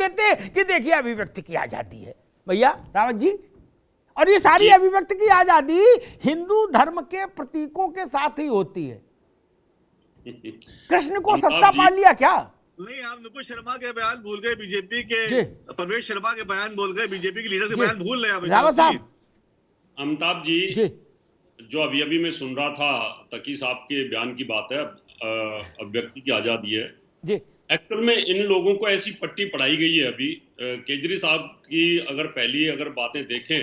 देते हैं कि देखिए अभिव्यक्ति की आजादी है। भैया रावत जी, और ये सारी अभिव्यक्ति की आजादी हिंदू धर्म के प्रतीकों के साथ ही होती है। कृष्ण को सस्ता पा लिया क्या? नहीं, आप नुपुर शर्मा के बयान भूल गए, बीजेपी के परवेश शर्मा के बयान भूल गए, बीजेपी के लीडर के बयान भूल रहे हैं रावत साहब। अमिताभ जी, जो अभी मैं सुन रहा था, तकी साहब के बयान की बात है, अभिव्यक्ति की आजादी है जी। एक्चुअल में इन लोगों को ऐसी पट्टी पढ़ाई गई है अभी। केजरी साहब की अगर बातें देखें,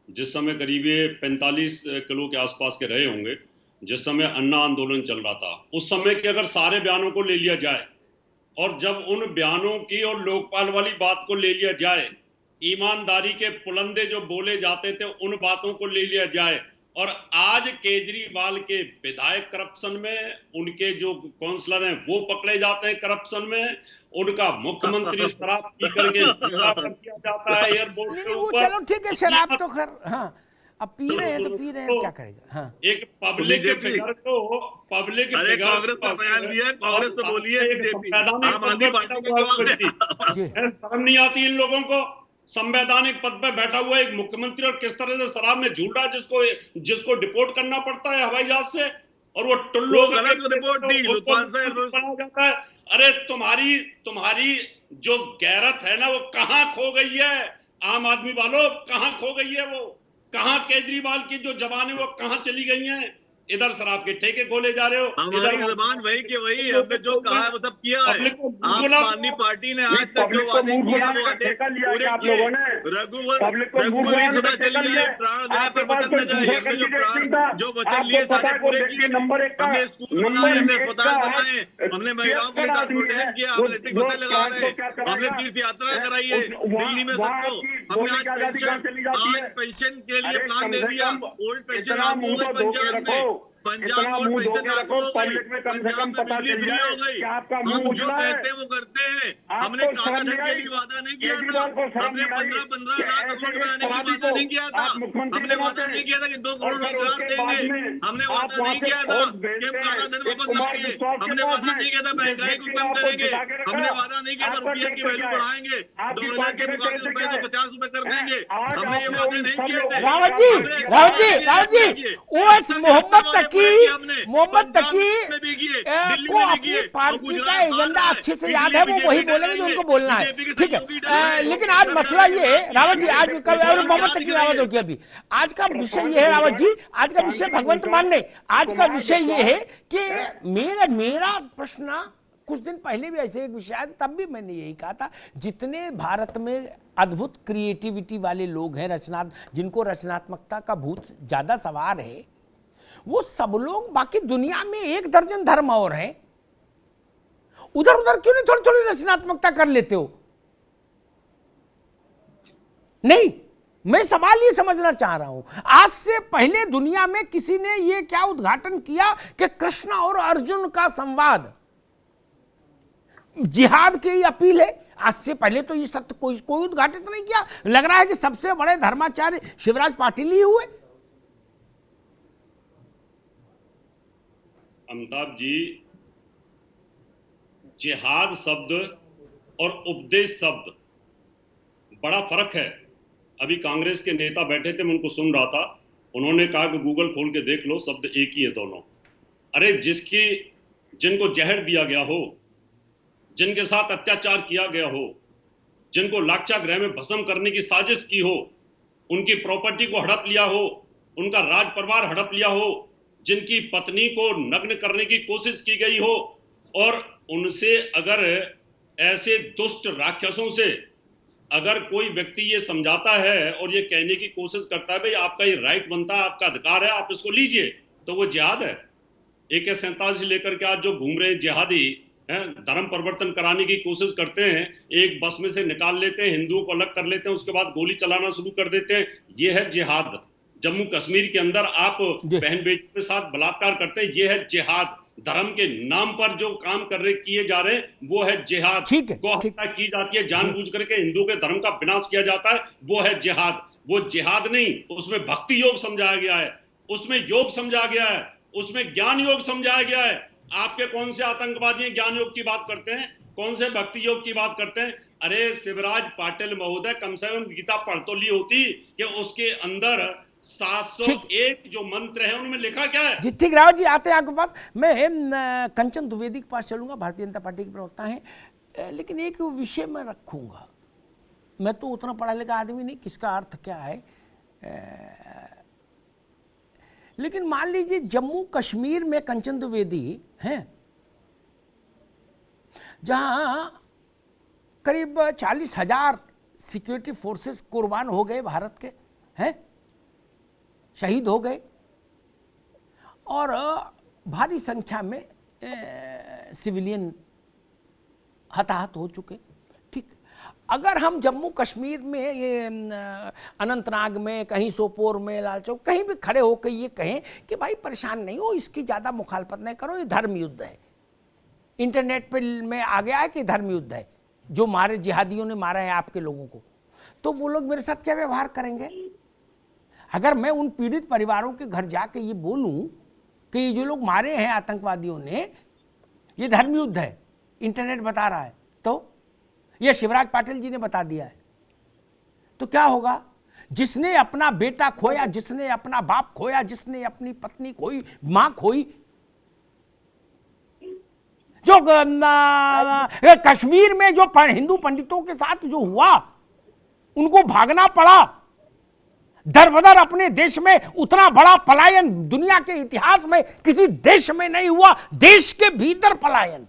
जिस समय करीब 45 किलो के आसपास के रहे होंगे, जिस समय अन्ना आंदोलन चल रहा था, उस समय के अगर सारे बयानों को ले लिया जाए और जब उन बयानों की और लोकपाल वाली बात को ले लिया जाए, ईमानदारी के पुलंदे जो बोले जाते थे उन बातों को ले लिया जाए, और आज केजरीवाल के विधायक करप्शन में, उनके जो काउंसलर हैं वो पकड़े जाते हैं करप्शन में, उनका मुख्यमंत्री शराब पी करके किया जाता है एयरपोर्ट के ऊपर। चलो ठीक है, शराब तो खैर हाँ अब पी रहे हैं तो पी रहे हैं, क्या करेगा। हाँ, एक पब्लिक के फिगर को, पब्लिक के फिगर कांग्रेस का बयान दिया, कांग्रेस तो बोलिए, शर्म नहीं आती इन लोगों को? संवैधानिक पद पर बैठा हुआ एक मुख्यमंत्री और किस तरह से शराब में झूल रहा है, जिसको डिपोर्ट करना पड़ता है हवाई जहाज से, और वो टुल्लो बनाया जाता है। अरे तुम्हारी जो गैरत है ना, वो कहां खो गई है? आम आदमी वालों, कहां खो गई है? वो कहां केजरीवाल की जो जबान है वो कहां चली गई है? इधर शराब के ठेके खोले जा रहे हो, इधर जबान वही के वही, हमने जो कहा है वो सब किया है। आम आदमी पार्टी ने आज तक जो वादे किए वो वादे पूरे किए। रघुवर चली जाए, प्राण जाए पर वचन न जाए, हमने जो प्राण जो वचन लिए सारे पूरे किए। हमने स्कूल बनाए, हमने अस्पताल बनाए, हमने महिलाओं के साथ प्रोटेक्ट किया, हमने इलेक्ट्रिक बसें लगा रहे, हमने तीर्थ यात्रा कराई है दिल्ली में सबको। हमने आज पेंशन के लिए प्लान दे दिया, ओल्ड पेंशन आपको पंजाब मुंह धो के रखो, पब्लिक में कम से कम पता चल जाए कि आपका मुंह उजला है। कहते हैं वो करते हैं। हमने काला धन के लिए वादा नहीं किया था, हमने 15-15 लाख करोड़ बनाने का वादा नहीं किया था, हमने वादा नहीं किया था कि 2 करोड़ रोजगार देंगे, हमने वादा नहीं किया था कि हम काला धन वापस लाएंगे, हमने वादा नहीं किया था महंगाई को कम करेंगे, हमने वादा नहीं किया था रुपये की वैल्यू बढ़ाएंगे, 2000 के मुकाबले रुपये को 50 रुपए कर देंगे, हमने ये वादे नहीं किए थे। रावत जी मोहम्मद तकी को अपनी पार्टी का एजेंडा अच्छे से याद है, वो वही बोलेंगे जो उनको बोलना है, ठीक है। लेकिन आज मसला ये है रावत जी, आज और मोहम्मद तकी रावत होगी अभी, आज का विषय ये है रावत जी, आज का विषय भगवंत मान नहीं, आज का विषय ये है कि मेरा प्रश्न कुछ दिन पहले भी ऐसे एक विषय आया, तब भी मैंने यही कहा था, जितने भारत में अद्भुत क्रिएटिविटी वाले लोग हैं, जिनको रचनात्मकता का भूत ज्यादा सवार है, वो सब लोग बाकी दुनिया में 1 दर्जन धर्म और हैं, उधर उधर क्यों नहीं थोड़ी थोड़ी रचनात्मकता कर लेते हो? नहीं, मैं सवाल ये समझना चाह रहा हूं, आज से पहले दुनिया में किसी ने ये क्या उद्घाटन किया कि कृष्ण और अर्जुन का संवाद जिहाद की अपील है? आज से पहले तो ये सत्य कोई उद्घाटित नहीं किया। लग रहा है कि सबसे बड़े धर्माचार्य शिवराज पाटिल ही हुए। अमिताभ जी, जिहाद शब्द और उपदेश शब्द बड़ा फर्क है। अभी कांग्रेस के नेता बैठे थे, मैं उनको सुन रहा था, उन्होंने कहा कि गूगल खोल के देख लो, शब्द एक ही है दोनों। अरे जिनको जहर दिया गया हो, जिनके साथ अत्याचार किया गया हो, जिनको लाक्षागृह में भस्म करने की साजिश की हो, उनकी प्रॉपर्टी को हड़प लिया हो, उनका राज परिवार हड़प लिया हो, जिनकी पत्नी को नग्न करने की कोशिश की गई हो, और उनसे अगर ऐसे दुष्ट राक्षसों से अगर कोई व्यक्ति ये समझाता है और ये कहने की कोशिश करता है भाई आपका ये राइट बनता है, आपका अधिकार है, आप इसको लीजिए, तो वो जिहाद है। AK-47 लेकर के आज जो घूम रहे हैं जिहादी, धर्म परिवर्तन कराने की कोशिश करते हैं, एक बस में से निकाल लेते हैं, हिंदुओं को अलग कर लेते हैं, उसके बाद गोली चलाना शुरू कर देते हैं, ये है जिहाद। जम्मू कश्मीर के अंदर आप बहन बेटी के साथ बलात्कार करते हैं, ये है जिहाद। धर्म के नाम पर जो काम किए जा रहे हैं वो है जिहाद। गौ-हत्या की जाती है जानबूझ करके, हिंदू के धर्म का विनाश किया जाता है, वो है जिहाद। वो जिहाद नहीं, उसमें भक्ति योग समझाया गया है, उसमें योग समझाया गया है, उसमें ज्ञान योग समझाया गया है। आपके कौन से आतंकवादी ज्ञान योग की बात करते हैं, कौन से भक्ति योग की बात करते हैं? अरे शिवराज पाटिल महोदय, कम से कम गीता पढ़ तो ली होती कि उसके अंदर 701 जो मंत्र हैं उनमें लिखा क्या है। जी ठीक, रावत जी आते हैं आपके पास। मैं कंचन द्विवेदी के पास चलूंगा, भारतीय जनता पार्टी के प्रवक्ता हैं, लेकिन एक विषय मैं रखूंगा। मैं तो उतना पढ़ा लिखा आदमी नहीं, किसका अर्थ क्या है, लेकिन मान लीजिए जम्मू कश्मीर में कंचन द्विवेदी हैं, जहां करीब 40,000 सिक्योरिटी फोर्सेस कुर्बान हो गए भारत के, हैं, शहीद हो गए, और भारी संख्या में सिविलियन हताहत हो चुके। ठीक, अगर हम जम्मू कश्मीर में, ये अनंतनाग में, कहीं सोपोर में, लाल चौक, कहीं भी खड़े होकर ये कहें कि भाई परेशान नहीं हो, इसकी ज़्यादा मुखालफत नहीं करो, ये धर्म युद्ध है, इंटरनेट पे में आ गया है कि धर्म युद्ध है, जो मारे जिहादियों ने मारा है आपके लोगों को, तो वो लोग मेरे साथ क्या व्यवहार करेंगे? अगर मैं उन पीड़ित परिवारों के घर जाके ये बोलूं कि ये जो लोग मारे हैं आतंकवादियों ने, ये धर्म युद्ध है, इंटरनेट बता रहा है, तो ये शिवराज पाटिल जी ने बता दिया है, तो क्या होगा? जिसने अपना बेटा खोया, जिसने अपना बाप खोया, जिसने अपनी पत्नी खोई, मां खोई, जो कश्मीर में जो हिंदू पंडितों के साथ जो हुआ, उनको भागना पड़ा, दर बदर अपने देश में उतना बड़ा पलायन दुनिया के इतिहास में किसी देश में नहीं हुआ, देश के भीतर पलायन।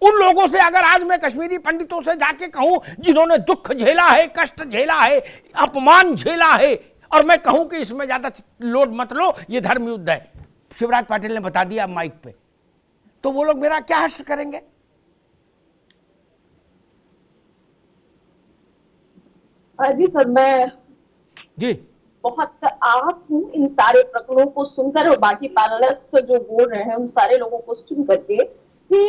उन लोगों से अगर आज मैं कश्मीरी पंडितों से जाके कहूं, जिन्होंने दुख झेला है, कष्ट झेला है, अपमान झेला है, और मैं कहूं कि इसमें ज्यादा लोड मत लो, ये धर्म युद्ध है, शिवराज पाटिल ने बता दिया माइक पे, तो वो लोग मेरा क्या हर्ष करेंगे? जी सर, मैं जी बहुत आहत हूँ इन सारे प्रकरणों को सुनकर, और बाकी पैनलिस्ट जो बोल रहे हैं उन सारे लोगों को सुन करके, कि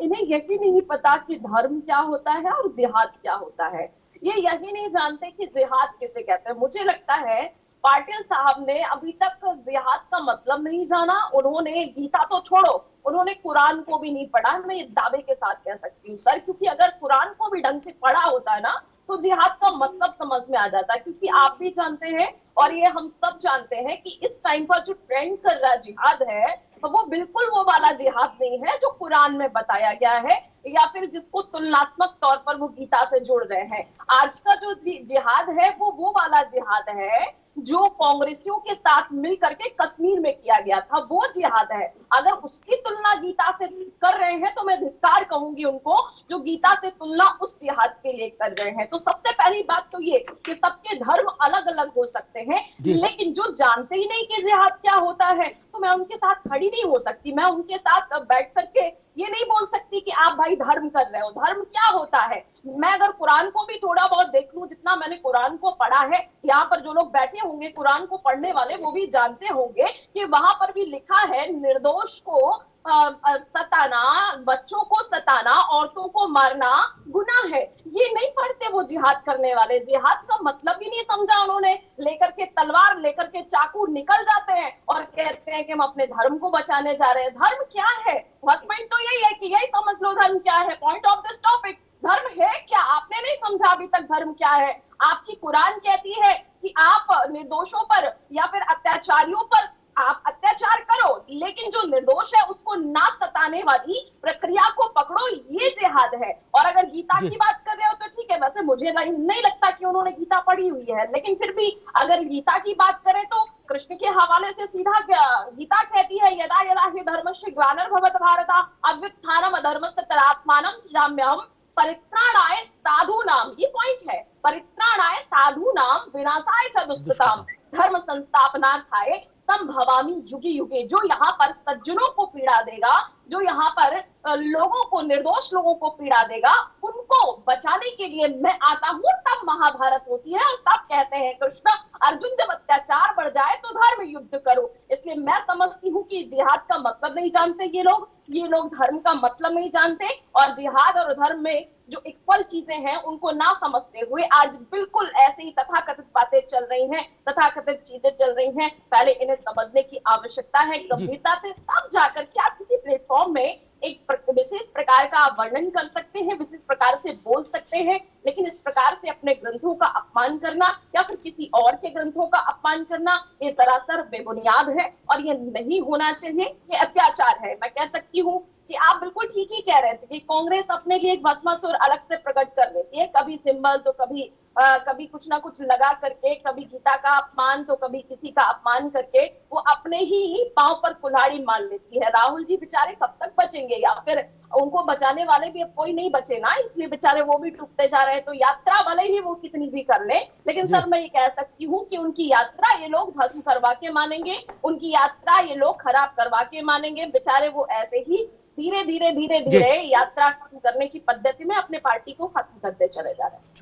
इन्हें यही नहीं पता कि धर्म क्या होता है और जिहाद क्या होता है। ये यही नहीं जानते कि जिहाद किसे कहते हैं। मुझे लगता है पाटिल साहब ने अभी तक जिहाद का मतलब नहीं जाना। उन्होंने गीता तो छोड़ो, उन्होंने कुरान को भी नहीं पढ़ा, मैं ये दावे के साथ कह सकती हूँ सर, क्योंकि अगर कुरान को भी ढंग से पढ़ा होता है ना, तो जिहाद का मतलब समझ में आ जाता है। क्योंकि आप भी जानते हैं और ये हम सब जानते हैं कि इस टाइम पर जो ट्रेंड कर रहा जिहाद है, तो वो बिल्कुल वो वाला जिहाद नहीं है जो कुरान में बताया गया है, या फिर जिसको तुलनात्मक तौर पर वो गीता से जोड़ रहे हैं। आज का जो जिहाद है वो वाला जिहाद है जो कांग्रेसियों के साथ मिल करके कश्मीर में किया गया था, वो जिहाद है। अगर उसकी तुलना गीता से कर रहे हैं तो मैं धिक्कार कहूंगी उनको, जो गीता से तुलना उस जिहाद के लिए कर रहे हैं। तो सबसे पहली बात तो ये कि सबके धर्म अलग अलग हो सकते हैं, लेकिन जो जानते ही नहीं कि जिहाद क्या होता है, तो मैं उनके साथ खड़ी नहीं हो सकती। मैं उनके साथ बैठ करके ये नहीं बोल सकती कि आप भाई धर्म कर रहे हो। धर्म क्या होता है? मैं अगर कुरान को भी थोड़ा बहुत देख लूं, जितना मैंने कुरान को पढ़ा है, यहाँ पर जो लोग बैठे होंगे कुरान को पढ़ने वाले, वो भी जानते होंगे कि वहां पर भी लिखा है निर्दोष को सताना, बच्चों को सताना, औरतों को मारना गुनाह है। ये नहीं पढ़ते वो जिहाद करने वाले। जिहाद का मतलब ही नहीं समझा उन्होंने। लेकर के तलवार, लेकर के चाकू निकल जाते हैं और कहते हैं कि हम अपने धर्म को बचाने जा रहे हैं। धर्म क्या है? फर्स्ट पॉइंट तो यही है कि यही समझ लो धर्म क्या है। पॉइंट ऑफ दिस टॉपिक, धर्म है क्या? आपने नहीं समझा अभी तक धर्म क्या है। आपकी कुरान कहती है कि आप निर्दोषों पर या फिर अत्याचारियों पर आप अत्याचार करो, लेकिन जो निर्दोष है उसको ना सताने वाली प्रक्रिया को पकड़ो, ये जिहाद है। और अगर गीता की बात कर रहे हो तो ठीक है, वैसे मुझे नहीं लगता कि उन्होंने गीता पढ़ी हुई है, लेकिन फिर भी अगर गीता की बात करें तो कृष्ण के हवाले से सीधा गीता कहती है, यदा यदा हि धर्मस्य ग्लानिर्भवति भारत अभ्युत्थानम् अधर्मस्य तदात्मानं सृजाम्यहम् परित्राणाय साधूनाम। ये पॉइंट है, परित्राणाय साधूनाम विनाशाय च दुष्कृताम धर्म संस्थापनार्थाय संभवामि युगे युगे। जो यहाँ पर सज्जनों को पीड़ा देगा, जो यहाँ पर लोगों को, निर्दोष लोगों को पीड़ा देगा, उनको बचाने के लिए मैं आता हूँ। तब महाभारत होती है और तब कहते हैं कृष्ण अर्जुन, जब अत्याचार बढ़ जाए तो धर्म युद्ध करो। इसलिए मैं समझती हूँ कि जिहाद का मतलब नहीं जानते ये लोग धर्म का मतलब नहीं जानते। और जिहाद और धर्म में जो इक्वल चीजें हैं उनको ना समझते हुए आज बिल्कुल ऐसे ही तथाकथित बातें चल रही हैं, तथाकथित चीजें चल रही हैं। पहले इन्हें समझने की आवश्यकता है गंभीरता से, तब जाकर के आप किसी प्लेटफॉर्म में एक विशेष प्रकार का वर्णन कर सकते हैं, विशेष प्रकार से बोल सकते हैं। लेकिन इस प्रकार से अपने ग्रंथों का अपमान करना या फिर किसी और के ग्रंथों का अपमान करना, ये सरासर बेबुनियाद है और ये नहीं होना चाहिए। ये अत्याचार है। मैं कह सकती हूँ कि आप बिल्कुल ठीक ही कह रहे थे कि कांग्रेस अपने लिए एक भस्मासुर अलग से प्रकट कर लेती है, कभी सिंबल तो कभी कुछ ना कुछ लगा करके, कभी गीता का अपमान तो कभी किसी का अपमान करके वो अपने ही पांव पर कुल्हाड़ी मार लेती है। राहुल जी बेचारे कब तक बचेंगे, या फिर उनको बचाने वाले भी अब कोई नहीं बचे ना, इसलिए बेचारे वो भी टूटते जा रहे हैं। तो यात्रा भले ही वो कितनी भी कर ले, लेकिन सर मैं ये कह सकती हूँ कि उनकी यात्रा ये लोग भस्म करवा के मानेंगे, उनकी यात्रा ये लोग खराब करवा के मानेंगे। बेचारे वो ऐसे ही धीरे धीरे यात्रा खत्म करने की पद्धति में अपने पार्टी को खत्म करते चले जा रहे हैं।